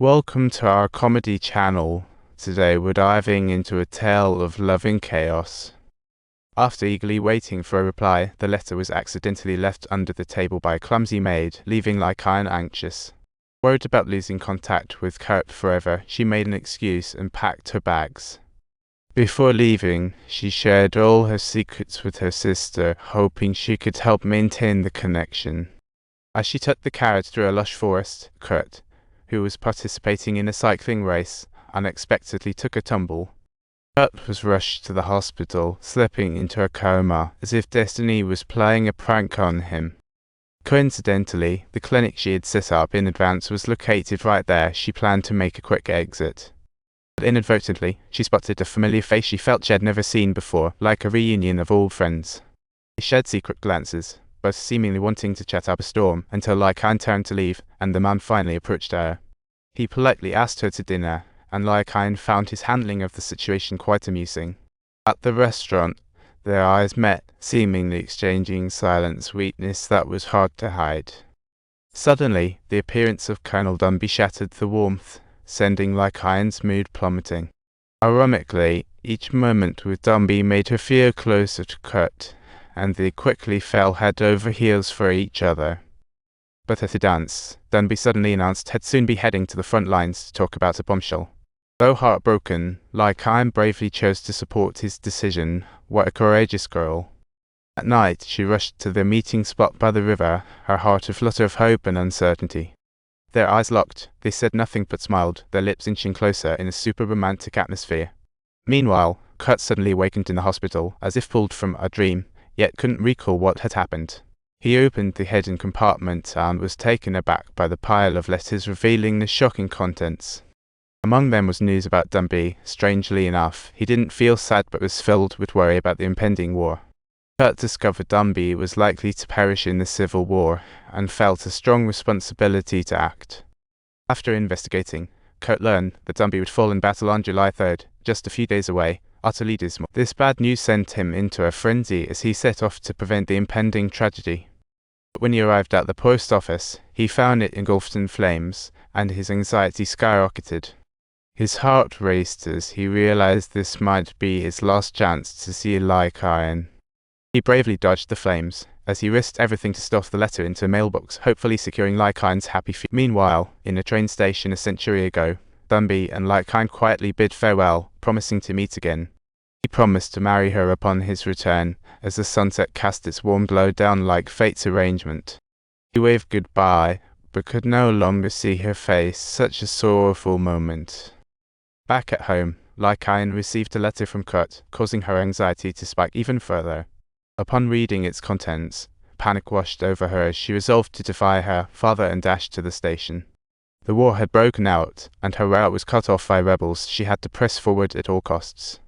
Welcome to our comedy channel. Today we're diving into a tale of love and chaos. After eagerly waiting for a reply, the letter was accidentally left under the table by a clumsy maid, leaving Lycaon anxious. Worried about losing contact with Kurt forever, she made an excuse and packed her bags. Before leaving, she shared all her secrets with her sister, hoping she could help maintain the connection. As she took the carriage through a lush forest, Kurt, who was participating in a cycling race, unexpectedly took a tumble. Kurt was rushed to the hospital, slipping into a coma, as if destiny was playing a prank on him. Coincidentally, the clinic she had set up in advance was located right there. She planned to make a quick exit. But inadvertently, she spotted a familiar face she felt she had never seen before, like a reunion of old friends. They shared secret glances, both seemingly wanting to chat up a storm, until Lycaon turned to leave, and the man finally approached her. He politely asked her to dinner, and Lycaon found his handling of the situation quite amusing. At the restaurant, their eyes met, seemingly exchanging silent sweetness that was hard to hide. Suddenly, the appearance of Colonel Dumby shattered the warmth, sending Lycaon's mood plummeting. Ironically, each moment with Dumby made her feel closer to Kurt, and they quickly fell head over heels for each other. But at the dance, Dumby suddenly announced he'd soon be heading to the front lines to talk about a bombshell. Though heartbroken, Lycaon bravely chose to support his decision. What a courageous girl. At night, she rushed to the meeting spot by the river, her heart a flutter of hope and uncertainty. Their eyes locked, they said nothing but smiled, their lips inching closer in a super romantic atmosphere. Meanwhile, Kurt suddenly awakened in the hospital, as if pulled from a dream, yet couldn't recall what had happened. He opened the hidden compartment and was taken aback by the pile of letters revealing the shocking contents. Among them was news about Dumby. Strangely enough, he didn't feel sad but was filled with worry about the impending war. Kurt discovered Dumby was likely to perish in the civil war, and felt a strong responsibility to act. After investigating, Kurt learned that Dumby would fall in battle on July 3rd, just a few days away, utterly dismal. This bad news sent him into a frenzy as he set off to prevent the impending tragedy. But when he arrived at the post office, he found it engulfed in flames, and his anxiety skyrocketed. His heart raced as he realized this might be his last chance to see Lycaon. He bravely dodged the flames, as he risked everything to stuff the letter into a mailbox, hopefully securing Lycaon's happy feet. Meanwhile, in a train station a century ago, Dumby and Lycaon quietly bid farewell, promising to meet again. He promised to marry her upon his return, as the sunset cast its warm glow down like fate's arrangement. He waved goodbye, but could no longer see her face, such a sorrowful moment. Back at home, Lycaon received a letter from Kurt, causing her anxiety to spike even further. Upon reading its contents, panic washed over her as she resolved to defy her father and dash to the station. The war had broken out, and her route was cut off by rebels. She had to press forward at all costs.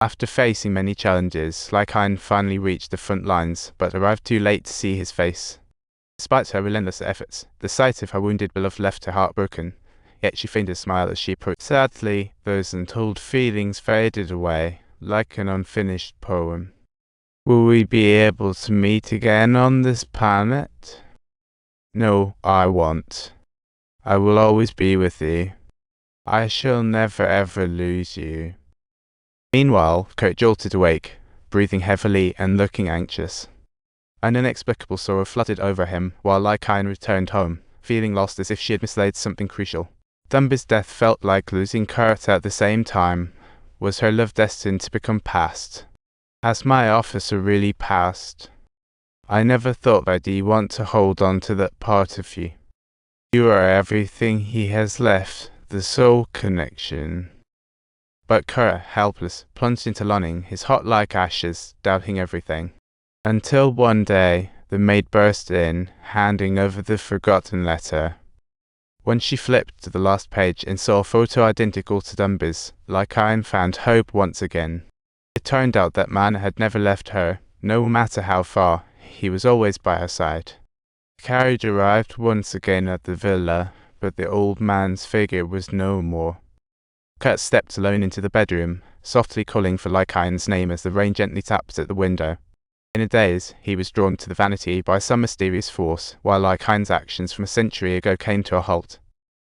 After facing many challenges, Lycaon finally reached the front lines, but arrived too late to see his face. Despite her relentless efforts, the sight of her wounded beloved left her heartbroken, yet she feigned a smile as she approached. Sadly, those untold feelings faded away, like an unfinished poem. Will we be able to meet again on this planet? No, I won't. I will always be with you. I shall never ever lose you. Meanwhile, Kurt jolted awake, breathing heavily and looking anxious. An inexplicable sorrow flooded over him while Lycaon returned home, feeling lost as if she had mislaid something crucial. Dumby's death felt like losing Kurt at the same time. Was her love destined to become past? Has my officer really passed? I never thought that I'd want to hold on to that part of you. You are everything he has left, the soul connection. But Kurt, helpless, plunged into learning, his heart like ashes, doubting everything. Until one day, the maid burst in, handing over the forgotten letter. When she flipped to the last page and saw a photo identical to Dumby's, Lycaon found hope once again. It turned out that man had never left her, no matter how far, he was always by her side. The carriage arrived once again at the villa, but the old man's figure was no more. Kurt stepped alone into the bedroom, softly calling for Lycaon's name as the rain gently tapped at the window. In a daze, he was drawn to the vanity by some mysterious force, while Lycaon's actions from a century ago came to a halt.